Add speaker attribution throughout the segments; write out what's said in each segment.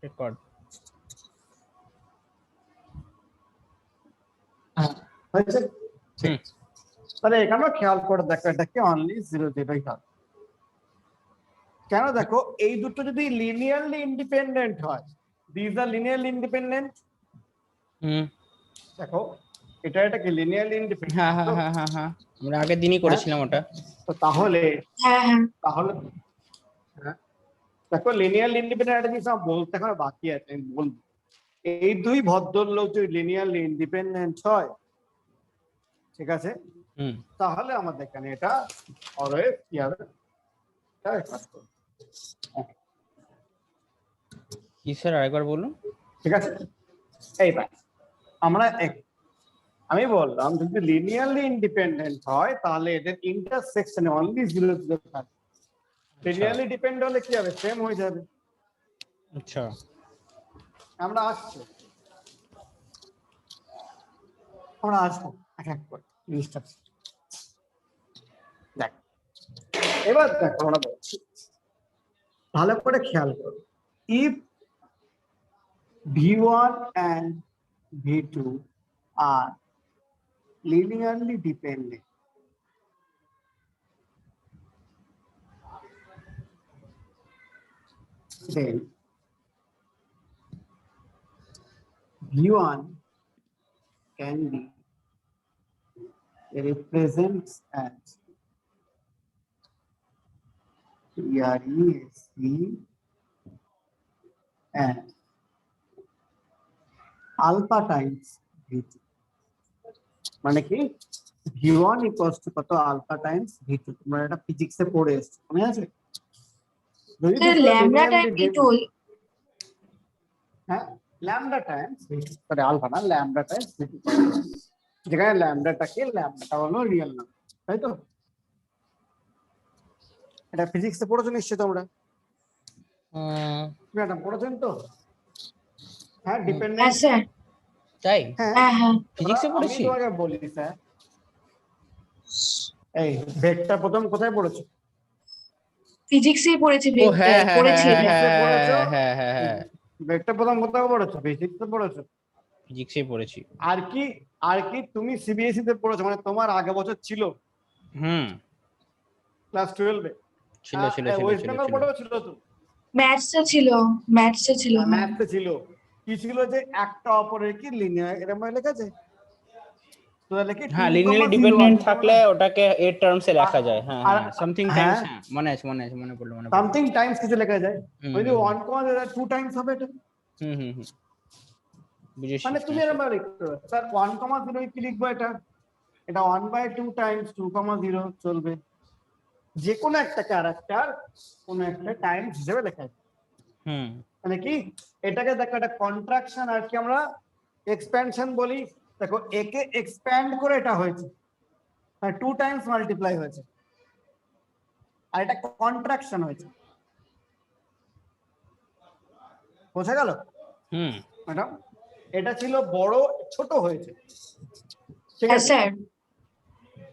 Speaker 1: Record
Speaker 2: হয়েছে ঠিক। তাহলে এখানেও খেয়াল করে দেখো এটা কি অনলি 0 0 হবে। কেন দেখো এই দুটো যদি লিনিয়ারলি ইন্ডিপেন্ডেন্ট হয়, দিস আর লিনিয়ারলি ইন্ডিপেন্ডেন্ট। দেখো এটা কি লিনিয়ারলি ইন্ডিপেন্ডেন্ট?
Speaker 1: হ্যাঁ হ্যাঁ হ্যাঁ হ্যাঁ হ্যাঁ, আমরা আগের দিনই করেছিলাম ওটা।
Speaker 2: তো তাহলে
Speaker 3: হ্যাঁ
Speaker 2: তাহলে দেখো লিনিয়ারলি ইন্ডিপেন্ডেন্ট একটা জিনিস আমার বলতে এখন বাকি আছে, আমি বলবো। এই দুই ভদ্রলোক যদি লিনিয়ারলি ইন্ডিপেন্ডেন্ট হয়, ঠিক আছে, তাহলে আমাদের এখানে এটা অলওয়েজ কি হবে,
Speaker 1: কি স্যার আরেকবার বলুন।
Speaker 2: ঠিক আছে, এইবার আমরা আমি বললাম যদি লিনিয়ারলি ইন্ডিপেন্ডেন্ট হয় তাহলে এদের ইন্টারসেকশনে অনলি 0 0 থাকে। লিনিয়ারলি ডিপেন্ড হলে কি হবে, সেম হয়ে যাবে।
Speaker 1: আচ্ছা,
Speaker 2: আমরা আসবো এক এক করে জিনিসটা। দেখ এবার দেখো আমরা বলছি, ভালো করে খেয়াল করো, if V1 and V2 are linearly dependent, then V1 can be represents as RESC and alpha times V2, মানে কি V1 equals to কত alpha times V2, তোমরা এটা ফিজিক্সে পড়ে এসেছো, মনে আছে? যদি
Speaker 3: ল্যামডা টাইম V2,
Speaker 2: হ্যাঁ lambda times V2, sorry alpha না, ল্যামডা টাইমস V2, যেখানে ল্যামডাটা হলো রিয়েল নাম্বার, তাই তো? এটা ফিজিক্সে পড়েছো নিশ্চয়ই তোমরা, ম্যাডাম পড়েছেন তো? হ্যাঁ ডিপেন্ডেন্ট,
Speaker 3: হ্যাঁ স্যার,
Speaker 2: তাই
Speaker 3: হ্যাঁ হ্যাঁ
Speaker 1: ফিজিক্সে
Speaker 2: আমি
Speaker 1: পড়েছি।
Speaker 2: তোমাকে বলি স্যার, এই ভেক্টর প্রথম কোথায় পড়েছো?
Speaker 3: ফিজিক্সেই পড়েছি,
Speaker 1: ও হ্যাঁ হ্যাঁ
Speaker 3: পড়েছি।
Speaker 1: হ্যাঁ
Speaker 2: ফিজিক্সে পড়েছো?
Speaker 1: হ্যাঁ হ্যাঁ হ্যাঁ,
Speaker 2: ভেক্টর প্রথম কোথায় পড়েছো? ফিজিক্সে পড়েছো?
Speaker 1: ফিজিক্সে পড়েছি।
Speaker 2: আর কি তুমি সিবিএসই তে পড়েছো, মানে তোমার আগে বছর ছিল ক্লাস 12 এ?
Speaker 1: ছিল ছিল ছিল
Speaker 2: ওয়েস্ট
Speaker 1: ছিল
Speaker 2: বেঙ্গল
Speaker 1: ছিল
Speaker 2: বোর্ডেও ছিল তো?
Speaker 3: ম্যাথসে ছিল হ্যাঁ।
Speaker 2: ম্যাথে ছিল, কি ছিল যে একটা অপরের কি লিনিয়ার এরকম লেখা আছে তো, কি
Speaker 1: হ্যাঁ
Speaker 2: 2,
Speaker 1: লিনিয়ারলি
Speaker 2: 0
Speaker 1: ডিপেন্ডেন্ট
Speaker 2: আছে
Speaker 1: থাকলে ওটাকে এর টার্মসে লেখা যায়। হ্যাঁ
Speaker 2: আর
Speaker 1: হ্যাঁ, সামথিং টাইমস, হ্যাঁ মনে আছে মনে পড়লো
Speaker 2: সামথিং টাইমস কিছু লেখা যায়, ওই যে 1, 2 টাইমস হবে এটা,
Speaker 1: বুঝেছি।
Speaker 2: মানে তুমি এরকম লিখতে পারো স্যার 1, 0 কি লিখবো, এটা 1/2 টাইমস 2, 0 চলবে, যে কোনো একটা ক্যারেক্টার কোন একটা টাইমস হিসেবে লেখা যায়। মানে কি এটাকে দেখো একটা কন্ট্রাকশন আর কি আমরা এক্সপ্যানশন বলি। দেখো একে এক্সপ্যান্ড করে এটা হয়েছে, মানে 2 টাইমস মাল্টিপ্লাই হয়েছে, আর এটা কন্ট্রাকশন হয়েছে, বোঝা গেল ম্যাডাম? এটা ছিল বড়, ছোট হয়েছে, ঠিক আছে
Speaker 3: স্যার।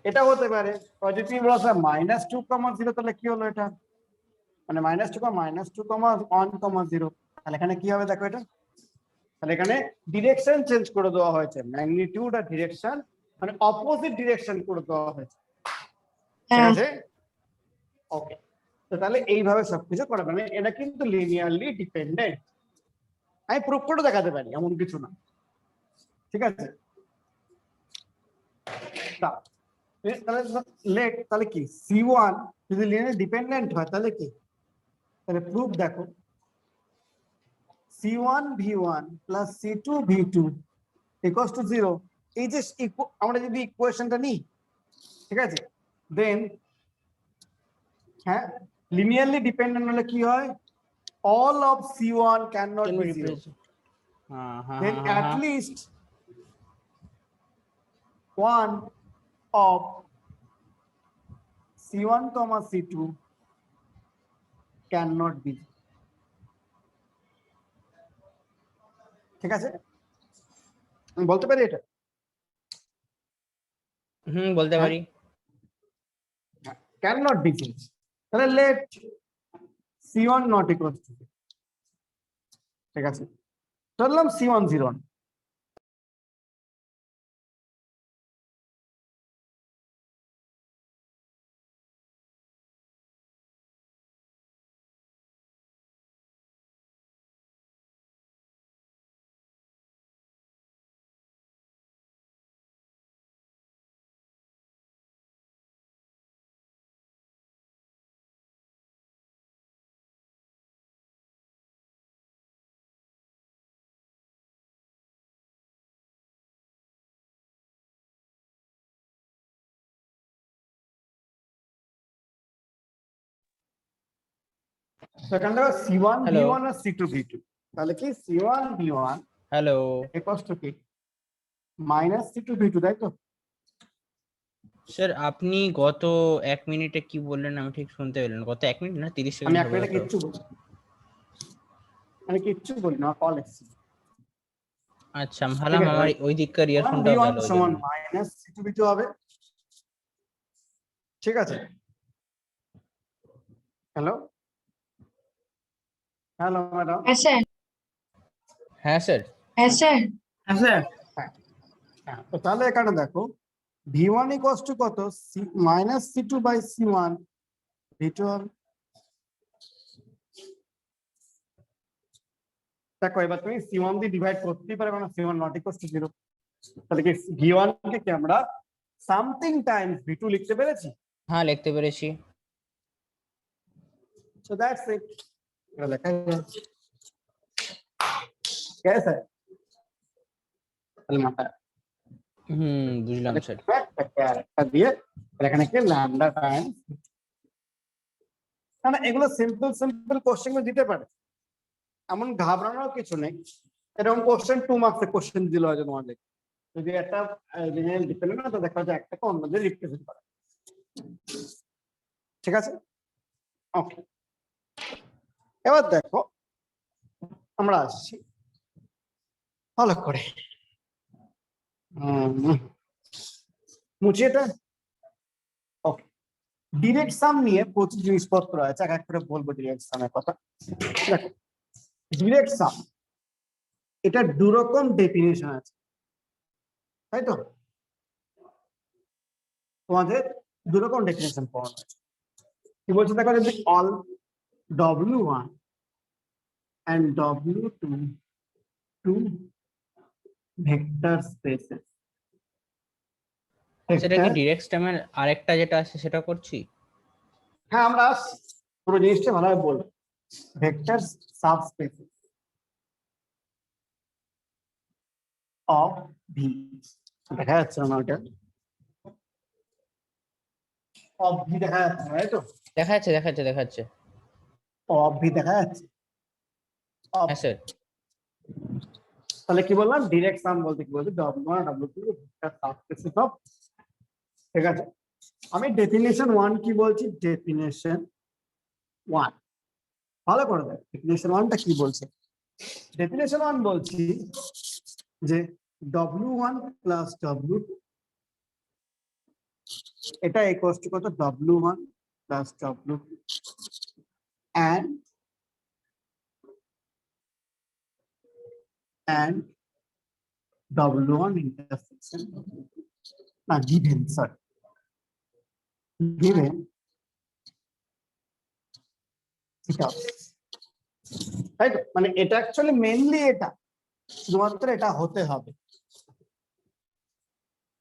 Speaker 2: এটা হতে পারে পজিটিভ রস -2, 0, তাহলে কি হলো এটা, মানে -2, -1, 0, তাহলে এখানে কি হবে দেখো এটা, তাহলে এখানে ডিরেকশন চেঞ্জ করে দেওয়া হয়েছে, ম্যাগনিটিউড আর ডিরেকশন মানে অপোজিট ডিরেকশন করে দেওয়া হয়েছে, ঠিক আছে? ওকে, তো তাহলে এইভাবে সবকিছু করা, মানে এটা কিন্তু লিনিয়ারলি ডিপেন্ডেন্ট, আমি প্রুফ করে দেখাতে পারি, এমন কিছু না, ঠিক আছে? তাহলে কি C1 যদি লিনিয়ারলি ডিপেন্ডেন্ট হয় তাহলে কি, তাহলে প্রুফ দেখো, C1 V1 plus C2 V2 equals to 0, এই যে আমরা যদি ইকুয়েশনটা নিই, ঠিক আছে, দেন হ্যাঁ লিনিয়ারলি ডিপেন্ডেন্ট হলে কি হয়, all of C1 cannot be 0, then at least one of C1, C2 cannot be, ঠিক আছে? আমি বলতে পারি এটা?
Speaker 1: বলতে পারি।
Speaker 2: cannot be 0, তাহলে let C1 not equal to 0, ঠিক আছে, ধরলাম C1 0 সেখান থেকে C1
Speaker 1: হ্যালো
Speaker 2: B1 আর C2 B2, তাহলে কি C1 B1
Speaker 1: hello
Speaker 2: equals to কি মাইনাস C2 B2, তাই তো?
Speaker 1: স্যার আপনি গত 1 মিনিটে কি বললেন আমি ঠিক শুনতে পেলাম না। গত 1 মিনিট না 30
Speaker 2: আমি
Speaker 1: সেকেন্ড
Speaker 2: এক
Speaker 1: হবে
Speaker 2: মিনিটে
Speaker 1: হয়তো।
Speaker 2: কিচ্ছু বলি, আমি কিচ্ছু বলি না, কল এসেছি।
Speaker 1: আচ্ছা আমি
Speaker 2: ঠিক
Speaker 1: ভাবলাম
Speaker 2: আছে,
Speaker 1: আমার ওই দিককার ইয়ারফোনটাও
Speaker 2: B1
Speaker 1: গেল ওই
Speaker 2: সমান
Speaker 1: জন্য।
Speaker 2: মাইনাস C2 B2 হবে। ঠিক আছে, হ্যালো হ্যালো ম্যাডাম।
Speaker 3: হ্যাঁ স্যার,
Speaker 1: হ্যাঁ স্যার।
Speaker 3: হ্যাঁ স্যার।
Speaker 2: হ্যাঁ স্যার। হ্যাঁ, তো তাহলে এখানে দেখো V1 ইকুয়ালস টু কত, minus C2 by C1 V2 হবে। দেখো এবার তুমি C1 দিয়ে ডিভাইড করতেই পারবে না, C1 নট ইকুয়ালস টু 0, তাহলে কি V1 কে কি আমরা সামথিং টাইমস V2 লিখতে পেরেছি?
Speaker 1: হ্যাঁ লিখতে পেরেছি।
Speaker 2: সো দ্যাটস ইট, এটা লেখা যায়। कैसा है মাথা
Speaker 1: বুঝলাম স্যার।
Speaker 2: একটা দিয়ে এখানে কি ল্যামডা টাইম, না এগুলো সিম্পল সিম্পল কোশ্চেন দিতে পারে, এমন ঘাবড়ানোর কিছু নেই। এরকম কোশ্চেন 2 মার্কসের কোশ্চেন দিল হয়তো তোমাদের, যদি একটা জেনারেল ডিপেন্ড না তো দেখা যায় একটাকে অন্যদের রিপ্রেজেন্ট করে। ঠিক আছে, ওকে। এবার দেখো আমরা আসছি ভালো করে মুছে এটা। ওকে, ডিরেক্ট সাম নিয়ে প্রচুর জিনিসপত্র আছে, এক এক করে বলবো ডিরেক্ট সামের কথা। দেখো ডিরেক্ট সাম, এটা দুরকম ডেফিনেশন আছে, তাই তো? তোমাদের দুরকম ডেফিনেশন পড়ানো আছে। কি বলছে দেখো, যদি all W1 and W2 two vector spaces,
Speaker 1: সেটা কি
Speaker 2: vector,
Speaker 1: ডিরেক্ট স্ট্যামের আরেকটা যেটা আছে সেটা করছি?
Speaker 2: হ্যাঁ আমরা আসছি, পুরো জিনিসটা ভালোভাবে বলবো। ভেক্টর সাবস্পেসেস অফ ভি, দেখা যাচ্ছে না ওটা, অফ ভি দেখা যাচ্ছে না, তাই তো?
Speaker 1: দেখাচ্ছে দেখাচ্ছে দেখাচ্ছে।
Speaker 2: অফ ভি দেখা যাচ্ছে।
Speaker 1: হ্যাঁ স্যার।
Speaker 2: তাহলে কি বললাম, ডিরেক্ট সাম বলতে কি বলছি, W1 W2 ভেক্টর সাবস্পেসেস অফ। ঠিক আছে, আমি ডেফিনেশন 1 কি বলছি, ডেফিনেশন 1 ভালো করে দেখ, ডেফিনেশন 1টা কি বলছে। ডেফিনেশন 1 বলছি যে W1 প্লাস W2 এটা ইকুয়ালস টু কত, W1 plus W2 and W1 intersection, না given, sorry, given, এটা তাই তো? মানে এটা অ্যাকচুয়ালি মেইনলি এটা শুধুমাত্র এটা হতে হবে,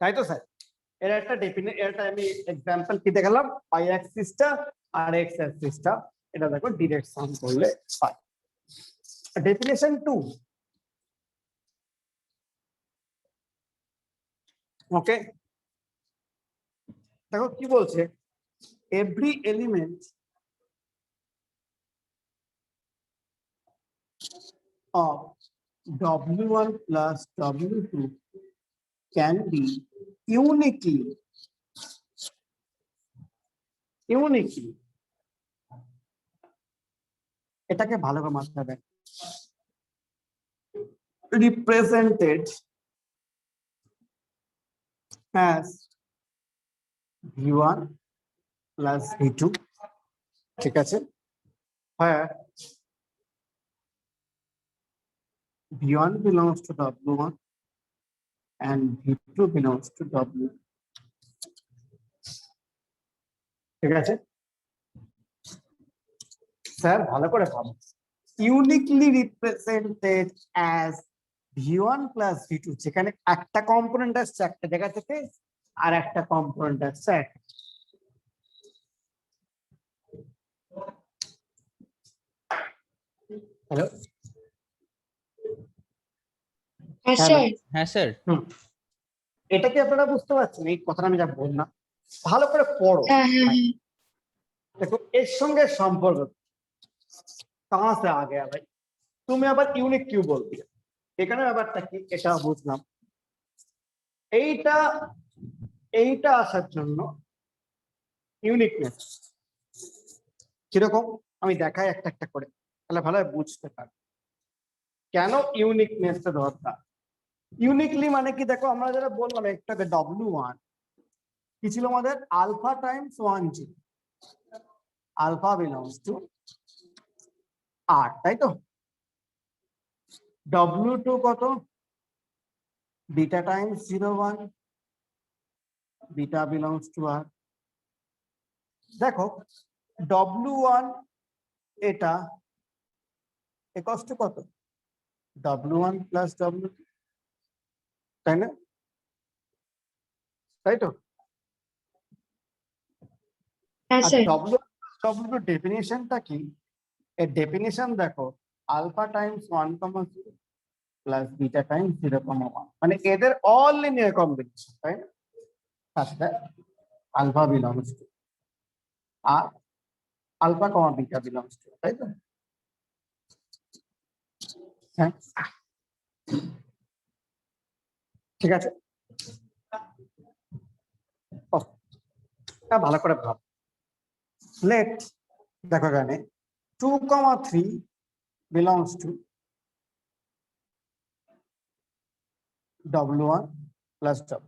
Speaker 2: তাই তো স্যার? এর একটা এটা আমি এক্সাম্পল কি দেখালাম, পাই অ্যাক্সিসটা আর এক্স অ্যাক্সিসটা, এটা দেখো ডিরেক্ট সাম করলে পাই। ডেফিনেশন 2, ওকে দেখো কি বলছে, every element of W1 plus W2 can be uniquely এটাকে ভালো করে মাথায় রাখবেন, represented as V1 plus V2, ঠিক আছে? হ্যাঁ v1 belongs to w1 and v2 belongs to w, ঠিক আছে স্যার ভালো করে ভাবো, uniquely represented as v1 plus v2, যেখানে একটা কম্পোনেন্ট আসছে একটা জায়গা থেকে আর একটা কম্পোনেন্ট আসছে হ্যালো
Speaker 3: হ্যাঁ স্যার।
Speaker 1: হ্যাঁ স্যার।
Speaker 2: এটা কি আপনারা বুঝতে পারছেন এই কথাটা আমি যা বললাম? ভালো করে পড়ো।
Speaker 3: হ্যাঁ হ্যাঁ হ্যাঁ।
Speaker 2: দেখো এর সঙ্গে সম্পর্ক कहाँ से आ गया भाई, তুমি আবার ইউনিক কিউ বলবি, এখানে ব্যাপারটা কি এটা বুঝলাম। এইটা এইটা আসার জন্য ইউনিকনেস কিরকম আমি দেখাই একটা একটা করে, তাহলে ভালো বুঝতে পারবে কেন ইউনিকনেসটা দরকার। ইউনিকলি মানে কি, দেখো আমরা যারা বললাম একটাকে w1 কি ছিল আমাদের আলফা টাইমস 1 জি, আলফা বিলংস টু r, তাই তো। w2 কত beta times 0 1, beta belongs to r। দেখো w1 এটা ইকুয়ালস টু কত w1 প্লাস w2, তাই না, তাই তো।
Speaker 3: হ্যাঁ
Speaker 2: আর
Speaker 3: স্যার।
Speaker 2: w2 ডেফিনিশনটা কি, এর ডেফিনিশন দেখো alpha times 1,0 plus beta times 0,1, মানে এদের অল লিনিয়ার কম্বিনেশন, তাই না। আচ্ছা alpha belongs to R alpha comma beta belongs to, তাই তো। হ্যাঁ ঠিক আছে, ভালো করে ভাব। লেট দেখো এখানে 2,3 belongs to w1 plus w,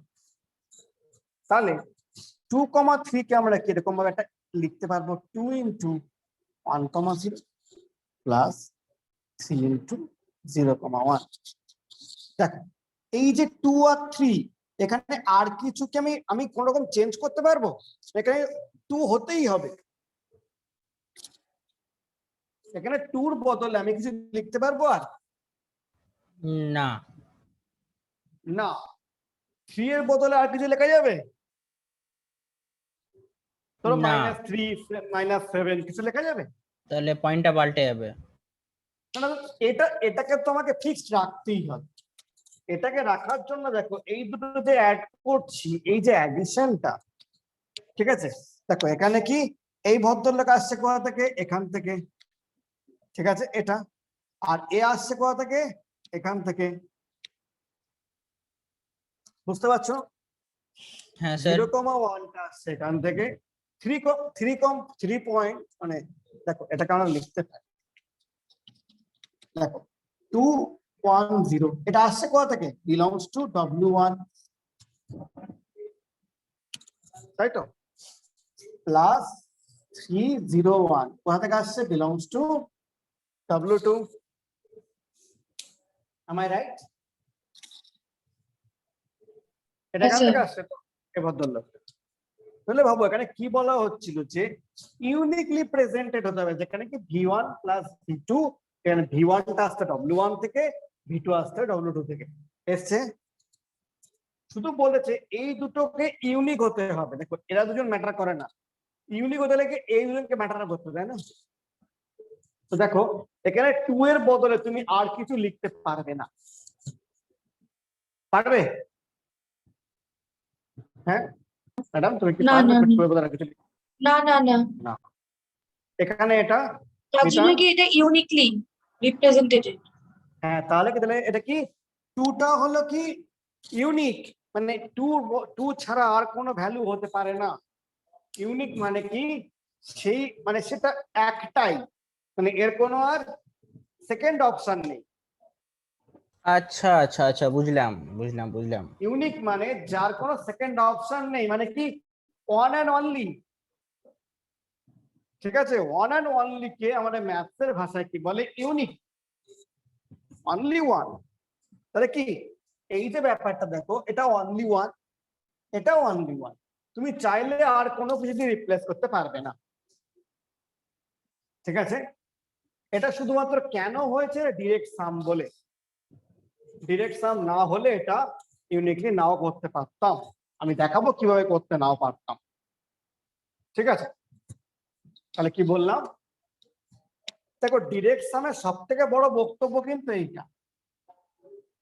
Speaker 2: তাহলে 2,3 কে আমরা কিরকম ভাবে একটা লিখতে পারবো 2 into 1,0 plus 3 into 0,1। দেখো এই যে 2 আর 3 এখানে আর কিছুকে আমি কোন রকম চেঞ্জ করতে পারবো, এখানে 2 হতেই হবে। এখানে 2 এর বদলে আমি কিছু লিখতে পারবো আর
Speaker 1: না।
Speaker 2: না, 3 এর বদলে আর কিছু লেখা যাবে, ধরো
Speaker 1: না,
Speaker 2: -3 -7 কিছু লেখা যাবে,
Speaker 1: তাহলে পয়েন্টটা পাল্টে যাবে।
Speaker 2: না এটাকে তো আমাকে ফিক্সড রাখতেই হবে। এটাকে রাখার জন্য দেখো এই দুটো যে অ্যাড করছি, এই যে অ্যাডিশনটা, ঠিক আছে। দেখো এখানে কি এই ভদ্রলোক আসছে কোথা থেকে, এখান থেকে, ঠিক আছে এটা, আর এ আসছে কোথা থেকে, এখান থেকে, বুঝতে পারছো।
Speaker 1: হ্যাঁ স্যার।
Speaker 2: 0,1 টা আসছে এখান থেকে, 3 পয়েন্ট, মানে দেখো এটাকে আমরা লিখতে পারি, দেখো 210 এটা আসছে কোথা থেকে, বিলংস টু w1, তাই তো, প্লাস 301 কোথা থেকে আসছে, belongs to w2, am I right? এটা এখান থেকে আসছে তো এ ভদ্রলোক। তাহলে ভাবো এখানে কি বলা হচ্ছিল যে ইউনিকলি প্রেজেন্টেড হতে হবে, যেখানে কি v1 প্লাস v2, এখানে v1 টা আসছে w1 থেকে, v2 আসছে w2 থেকে এসছে। শুধু বলেছে এই দুটোকে ইউনিক হতে হবে, দেখো এরা দুজন ম্যাটার করে না, ইউনিক হতে গেলে এই দুজনকে ম্যাটার করতে, তাই না। তো দেখো এখানে 2 এর বদলে তুমি আর কিছু লিখতে পারবে না, পারবে? হ্যাঁ ম্যাডাম তুমি কি
Speaker 3: না
Speaker 2: পারবে
Speaker 3: না
Speaker 2: 2 এর বদলে আর কিছু লিখতে?
Speaker 3: না না না,
Speaker 2: না, এখানে এটা
Speaker 3: তার জন্য কি এটা ইউনিকলি রিপ্রেজেন্টেড।
Speaker 2: হ্যাঁ তাহলে কি, তাহলে এটা কি 2টা হলো কি ইউনিক, মানে 2 ছাড়া আর কোনো ভ্যালু হতে পারে না। ইউনিক মানে কি, সেই মানে সেটা একটাই, মানে এর কোনো আর সেকেন্ড অপশন নেই।
Speaker 1: আচ্ছা আচ্ছা আচ্ছা, বুঝলাম বুঝলাম বুঝলাম।
Speaker 2: ইউনিক মানে যার কোনো সেকেন্ড অপশন নেই, মানে কি ওয়ান অ্যান্ড অনলি, ঠিক আছে। ওয়ান অ্যান্ড অনলি কে আমাদের ম্যাথসের ভাষায় কি বলে, ইউনিক। Only one. তাহলে কি এই যে ব্যাপারটা দেখো, এটা অনলি ওয়ান, এটাও অনলি ওয়ান, তুমি চাইলে আর কোনো কিছু দিয়ে রিপ্লেস করতে পারবে না। ঠিক আছে, এটা শুধুমাত্র কেন হয়েছে ডিরেক্ট সাম বলে, ডিরেক্ট সাম না হলে এটা ইউনিকলি নাও করতে পারতাম। আমি দেখাবো কিভাবে করতে নাও পারতাম। ঠিক আছে, তাহলে কি বললাম, দেখো ডিরেক্ট সামের সব থেকে বড় বক্তব্য কিন্তু এইটা,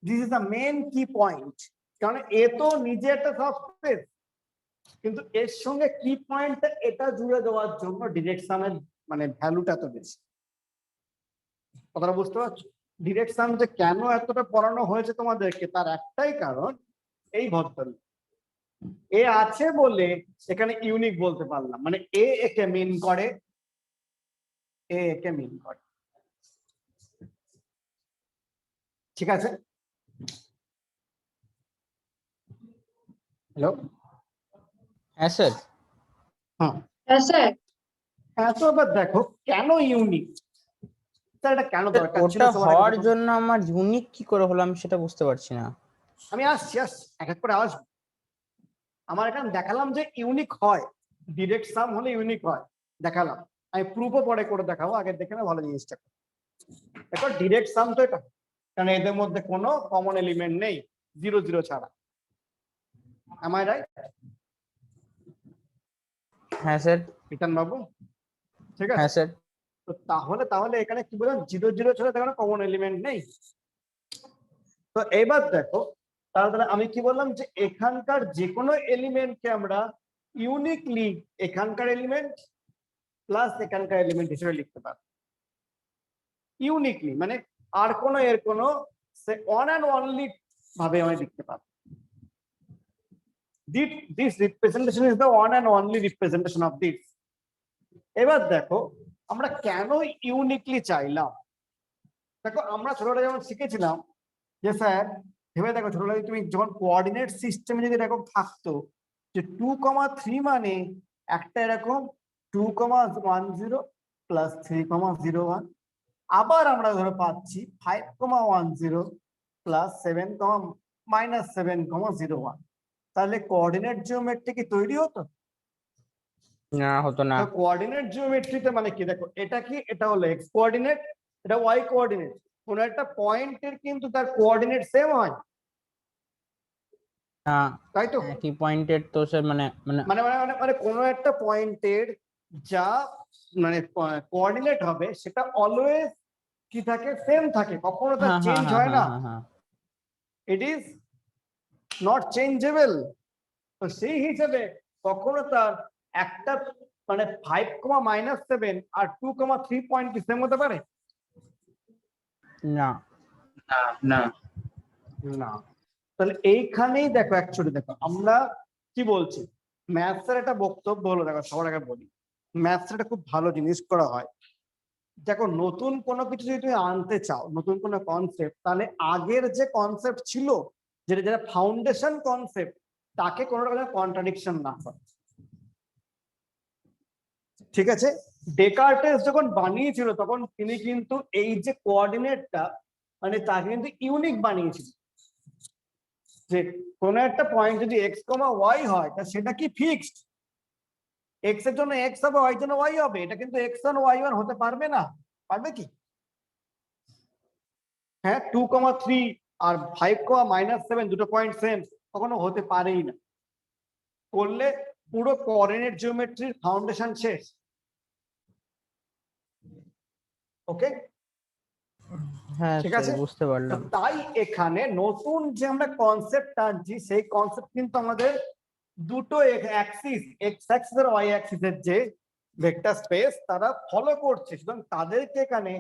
Speaker 2: দিস ইজ দ্য মেন কি পয়েন্ট। কারণ এ তো নিজে একটা সাবস্পেস, কিন্তু এর সঙ্গে কি পয়েন্ট এটা জুড়ে দেওয়ার জন্য ডিরেক্ট সামের মানে ভ্যালুটা তো বেশি। কথাটা বুঝতে পারছো? ডিরেক্ট সাম যে কেন এতটা পড়ানো হয়েছে তোমাদেরকে, তার একটাই কারণ, এই ভদ্রলোক এ আছে বলে এখানে ইউনিক বলতে পারলাম, মানে এ একে মিন করে, এ একে মিন করে। ঠিক আছে, হ্যালো,
Speaker 1: হ্যাঁ স্যার।
Speaker 2: হ্যাঁ
Speaker 3: হ্যাঁ স্যার।
Speaker 2: হ্যাঁ, তো এবার দেখো কেন ইউনিক, এটা কেন দরকার ছিল
Speaker 1: ওটা
Speaker 2: সবার আগে
Speaker 1: হওয়ার
Speaker 2: দেখো।
Speaker 1: জন্য আমার ইউনিক কি করে হলো আমি সেটা বুঝতে পারছি না।
Speaker 2: আমি আসছি এক এক করে আসবো। আমার এখানে দেখালাম যে ইউনিক হয়, ডিরেক্ট সাম হলে ইউনিক হয়, দেখালাম। আমি প্রুফও পরে করে দেখাবো, আগে দেখে না ভালো জিনিসটা। দেখো ডিরেক্ট সাম তো এটা, কারণ এদের মধ্যে কোনো কমন এলিমেন্ট নেই, 0 0 ছাড়া। Am I right?
Speaker 1: হ্যাঁ স্যার।
Speaker 2: বিতান বাবু, ঠিক আছে।
Speaker 1: হ্যাঁ স্যার।
Speaker 2: তো তাহলে এখানে কি বললাম, 0 0 ছাড়া কোনো কমন এলিমেন্ট নেই। তো এবার দেখো, তাহলে আমি কি বললাম যে এখানকার যে কোনো এলিমেন্টকে আমরা ইউনিকলি এখানকার এলিমেন্ট প্লাস এখানকার এলিমেন্ট হিসেবে লিখতে পারি। ইউনিকলি মানে আর কোনো এর কোনো ওয়ান অ্যান্ড অনলি ভাবে আমি লিখতে পারি। This representation is the one and only representation of this. এবার দেখো আমরা কেন ইউনিকলি চাইলাম। দেখো আমরা ছোটবেলায় যেমন শিখেছিলাম যে স্যার, ভেবে দেখো ছোটবেলায় তুমি যখন কোঅর্ডিনেট সিস্টেমে যদি এরকম থাকতো যে 2,3 মানে একটা এরকম 2,10 প্লাস 3,01, আবার আমরা ধরো পাচ্ছি 5,10 প্লাস 7,-7,01, তাহলে কোঅর্ডিনেট জিওমেট্রি কি তৈরি হতো?
Speaker 1: না, হতো না।
Speaker 2: কোঅর্ডিনেট জিওমেট্রিতে মানে কি, দেখো এটা কি, এটা হলো এক্স কোঅর্ডিনেট, এটা ওয়াই কোঅর্ডিনেট, কোন একটা পয়েন্টের কিন্তু তার কোঅর্ডিনেট সেম হয়,
Speaker 1: না,
Speaker 2: তাই তো?
Speaker 1: একই পয়েন্টের তো স্যার মানে মানে
Speaker 2: মানে মানে মানে মানে কোনো একটা পয়েন্টের যা মানে কোঅর্ডিনেট হবে সেটা অলওয়েজ কি থাকে, সেম থাকে, কখনো তার
Speaker 1: হ্যাঁ হ্যাঁ
Speaker 2: চেঞ্জ
Speaker 1: হ্যাঁ
Speaker 2: হয় না,
Speaker 1: হ্যাঁ হ্যাঁ।
Speaker 2: It is not changeable. তো সেই হিসেবে কখনো তার একটা মানে 5,-7 আর 2,3 পয়েন্ট কি সেম হতে পারে?
Speaker 1: না
Speaker 2: না না। তাহলে এইখানেই দেখো অ্যাকচুয়ালি দেখো আমরা কি বলছি, ম্যাথসের একটা বক্তব্য হলো, দেখো সবার আগে বলি, ম্যাথসের একটা খুব ভালো জিনিস করা হয়। দেখো নতুন কোনো কিছু যদি তুমি আনতে চাও, নতুন কোনো কনসেপ্ট, তাহলে আগের যে কনসেপ্ট ছিল, যেটা যেটা ফাউন্ডেশন কনসেপ্ট, তাকে কোনো রকম কন্ট্রাডিকশন না করে। ঠিক আছে, ডেকার্টেস যখন বানিয়েছিল তখন তিনি কিন্তু এই যে কোঅর্ডিনেটটা মানে তাকে কিন্তু ইউনিক বানিয়েছিলেন, যে কোন একটা পয়েন্ট যদি এক্স কমা ওয়াই হয় তা সেটা কি ফিক্সড, এক্স এর জন্য এক্স হবে, ওয়াই এর জন্য ওয়াই হবে, এটা কিন্তু এক্স ওয়ান ওয়াই ওয়ান হতে পারবে না, পারবে কি? হ্যাঁ, 2,3 আর 5,-7 দুটো পয়েন্ট সেম কখনো হতে পারেই না, করলে পুরো কোঅর্ডিনেট জিওমেট্রির ফাউন্ডেশন শেষ। ওকে,
Speaker 1: হ্যাঁ
Speaker 2: ঠিক
Speaker 1: স্যার,
Speaker 2: আছে,
Speaker 1: বুঝতে পারলাম।
Speaker 2: তাই এখানে নতুন যে আমরা কনসেপ্ট আনছি সেই কনসেপ্ট কিন্তু আমাদের দুটো অ্যাক্সিস, এক্স অ্যাক্সিস আর ওয়াই অ্যাক্সিসের যে ভেক্টর স্পেস তারা ফলো করছে, সুতরাং তাদেরকে এখানে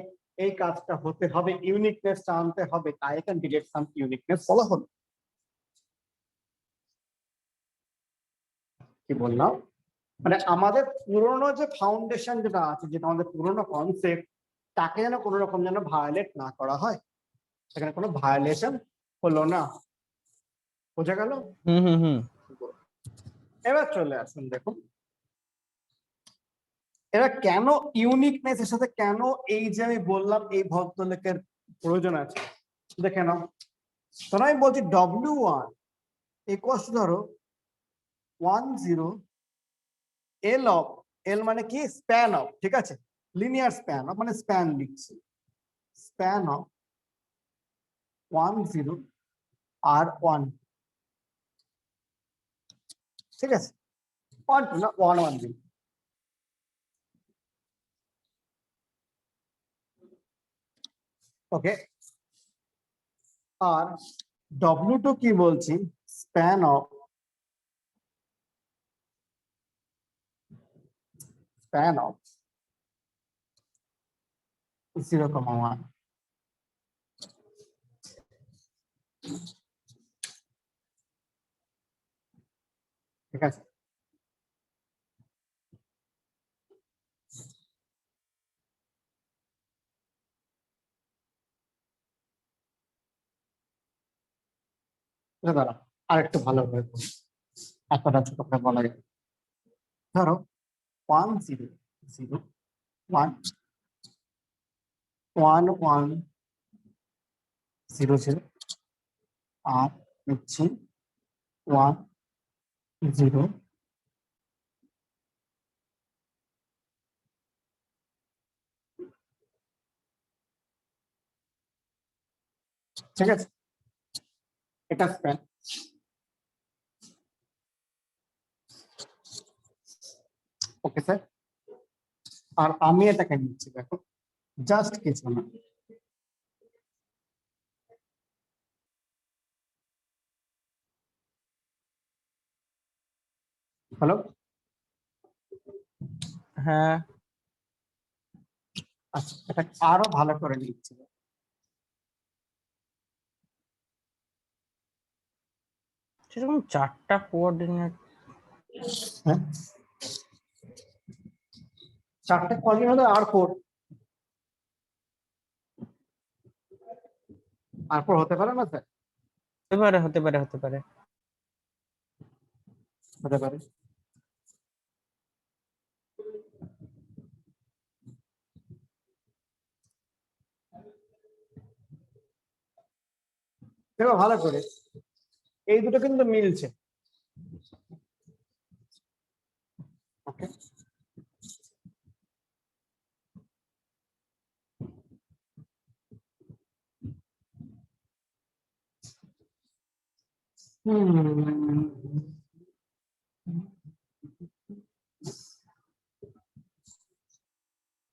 Speaker 2: এই কাজটা হতে হবে, ইউনিকনেসটা আনতে হবে, তাই এখানে ডিরেক্ট সাম ইউনিকনেস ফলো হলো। কি বললাম, মানে আমাদের পুরনো যে ফাউন্ডেশন যেটা আছে, যেটা আমাদের পুরনো কনসেপ্ট, তাকে যেন কোনো রকম যেন ভায়োলেট না করা হয়, সেখানে কোনো ভায়োলেশন হলো না। বোঝা গেল?
Speaker 1: হুম হুম হুম।
Speaker 2: এবার চলে আসুন, দেখুন এবার কেন ইউনিকনেস এর সাথে কেন এই যে আমি বললাম এই ভদ্রলোকের প্রয়োজন আছে। দেখে নাও, তখন আমি বলছি W1 ইকুয়ালস টু ধরো 10 L অফ, L মানে কি স্প্যান অফ, ঠিক আছে, লিনিয়ার স্প্যান অফ মানে স্প্যান লিখছি, স্প্যান অফ 10 আর 1, ঠিক আছে, 1 না 1 1 দিন। ওকে, আর W2 কি বলছি, স্প্যান অফ 0,1, ঠিক আছে। এটা দাঁড়া, আর একটু ভালো করে বলি, এতটা ছোট করে বলা যায়। ধরো 1 0 0 1 1 1 0 0 আর হচ্ছে 1 0 ঠিক আছে, এটা স্প্যান। ওকে স্যার, আর আমি এটাকে নিচ্ছি, দেখো জাস্ট কিছু না, হ্যালো,
Speaker 1: হ্যাঁ
Speaker 2: আচ্ছা এটা আরো ভালো করে নিচ্ছি।
Speaker 1: সেরকম 4টা কোঅর্ডিনেট,
Speaker 2: হ্যাঁ, 4টে কলিং হলো R4, R4 হতে পারে না স্যার?
Speaker 1: হতে পারে হতে পারে হতে পারে।
Speaker 2: হতে পারে। দেখো ভালো করে, এই দুটো কিন্তু মিলছে। ওকে,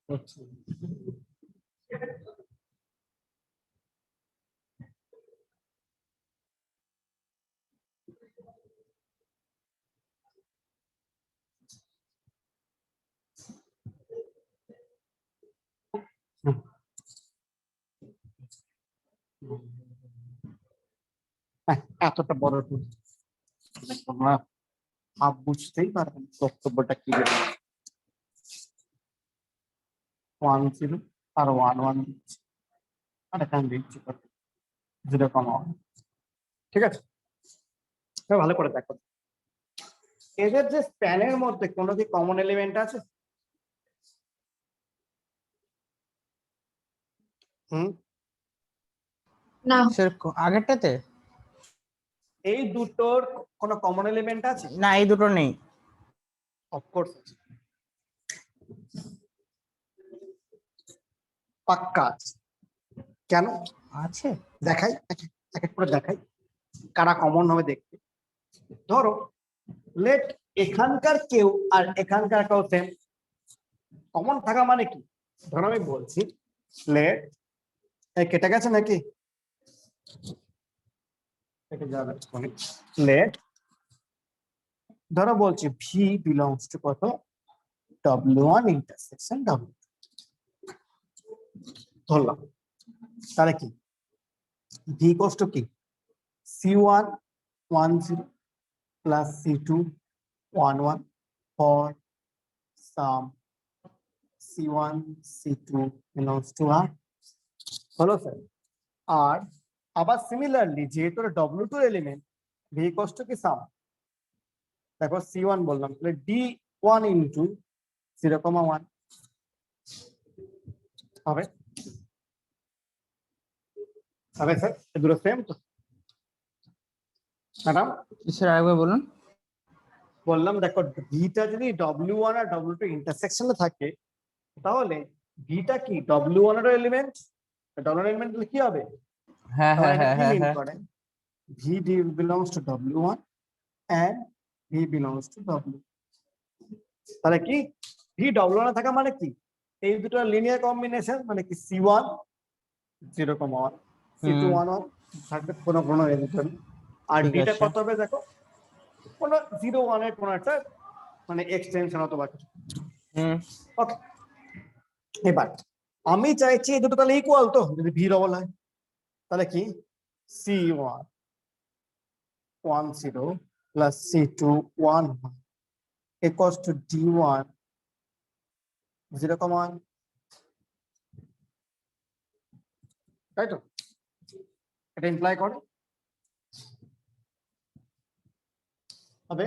Speaker 2: আচ্ছা। এতটা বড় টুল তোমরা ভাব বুঝতেই পারবেন বক্তব্যটা কি, 1 0 আর 1 1 দিচ্ছি, আর এখানে দিচ্ছি 0,1, ঠিক আছে। ভালো করে দেখো, এদের যে স্প্যানের মধ্যে কোনো কি কমন এলিমেন্ট আছে?
Speaker 3: না,
Speaker 1: স্যার আগেরটাতে
Speaker 2: এই দুটোর কোনো কমন এলিমেন্ট আছে?
Speaker 1: না, এই দুটো নেই।
Speaker 2: অফকোর্স পাক্কা আছে। কেন
Speaker 1: আছে?
Speaker 2: দেখাই, এক এক করে দেখাই কারা কমন হবে দেখতে। ধরো লেট এখানকার কেউ আর এখানকার কেউ সেম, কমন থাকা মানে কি, ধরো আমি বলছি লেট, কেটে গেছে নাকি, কেটে যাবে, লেট ধরো বলছি ভি বিলংস টু কত, W1 ইন্টারসেকশন W2 ধরলাম, তাহলে কি ভি কষ্ট কি C1 1 0 plus C2 1 1 for some C1 C2 belongs to R, হলো স্যার। আর আবার সিমিলারলি যেহেতু W2 এলিমেন্ট, ভি কষ্ট কি সাম, দেখো C1 বললাম, তাহলে D1 ইন্টু 0,1 হবে, তাহলে স্যার দুটো সেম তো ম্যাডাম?
Speaker 1: স্যার আরেকবার বলুন।
Speaker 2: বললাম দেখো ভিটা যদি W1 আর W2 ইন্টারসেকশনে থাকে তাহলে ভিটা কি W1 এর এলিমেন্ট, W1 এলিমেন্ট কি হবে?
Speaker 1: হ্যাঁ
Speaker 2: তাহলে
Speaker 1: হ্যাঁ
Speaker 2: এটা
Speaker 1: হ্যাঁ
Speaker 2: কি
Speaker 1: হ্যাঁ
Speaker 2: মিন
Speaker 1: হ্যাঁ
Speaker 2: করে? V belongs to W1 and V belongs to W। তাহলে কি V W1 এ থাকা মানে কি? এই দুটো লিনিয়ার কম্বিনেশন, মানে কি C1 0,1 C2 1 1 থাকবে কোনো কোনো রেজিস্টার। আর
Speaker 1: ঠিক
Speaker 2: ভিটা
Speaker 1: আছে।
Speaker 2: কত হবে দেখো, কোনো 0 1 এর কোনো একটা মানে এক্সটেনশন অথবা কিছু। ওকে, এবার আমি চাইছি এই দুটো তাহলে ইকুয়াল, তো যদি ভি ডবল হয় তাহলে কি C1 1 0 plus C2 1 1 equals to D1 0,1, তাই তো? এটা ইমপ্লাই করে হবে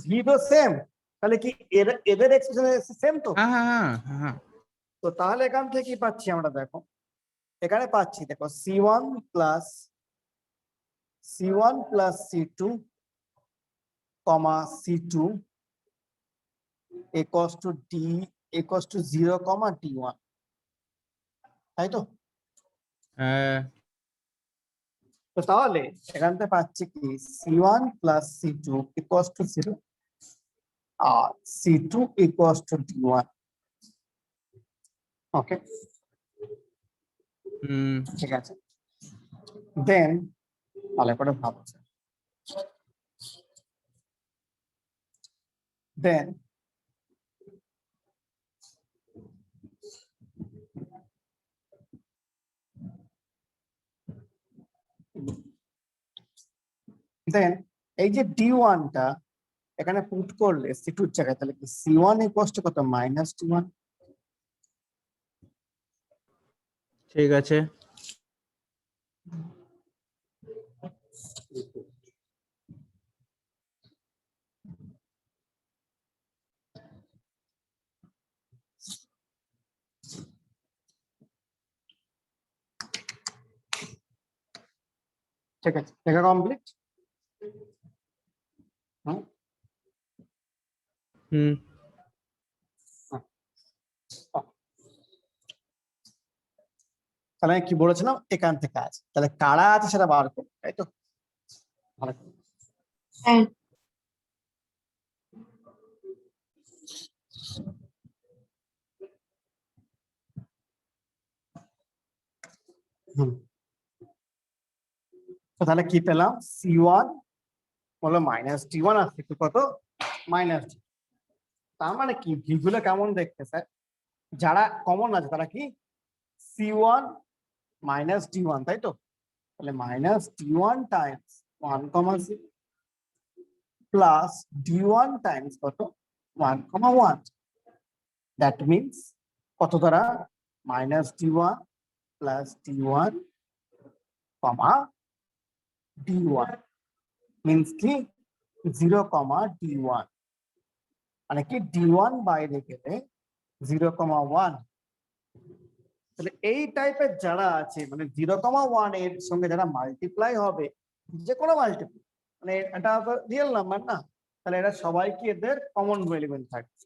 Speaker 2: ভি তো সেম, তাহলে কি এদের এক্সপ্রেশন সেম তো?
Speaker 1: হ্যাঁ হ্যাঁ হ্যাঁ হ্যাঁ।
Speaker 2: তো তাহলে এখান থেকে কি পাচ্ছি আমরা দেখো, এখানে পাচ্ছি দেখো C1 plus C2 comma C2 equals to D equals to 0, D1, তাই তো?
Speaker 1: হ্যাঁ
Speaker 2: তো তাহলে এখান থেকে পাচ্ছি কি C1 plus C2 equals to 0 আর C2 equals to D1। Okay, ঠিক আছে। দেন ভালো করে ভাবছে, দেন এই যে D1 টা এখানে পুট করলে C2 এর জায়গায়, তাহলে কি C1 equals to কত মাইনাস D1।
Speaker 1: ঠিক আছে।
Speaker 2: ঠিক আছে, লেখা কমপ্লিট। তাহলে আমি কি বলেছিলাম, এখান থেকে আছে, তাহলে কারা আছে সেটা বার করো, তাই তো? ভালো করে।
Speaker 3: হ্যাঁ
Speaker 2: তো তাহলে কি পেলাম, C1 হলো মাইনাস D1 আর C2 কত মাইনাস D। তার মানে কি ভিগুলো কেমন দেখতে স্যার? যারা কমন আছে তারা কি C1 মাইনাস D1, তাই তো? তাহলে minus D1 Times 1,0 plus D1 Times কত 1,1, দ্যাট মিনস কত দ্বারা মাইনাস D1 প্লাস D1 কমা D1 মিনস কি 0, D1, মানে কি D1 বাইরে গেলে 0,1। তাহলে এই টাইপের যারা আছে মানে 0,1 এর সঙ্গে যারা মাল্টিপ্লাই হবে, যে কোনো মাল্টিপ্লাই, মানে এটা রিয়েল নাম্বার না, তাহলে এরা সবাই কি এদের কমন এলিমেন্ট থাকবে।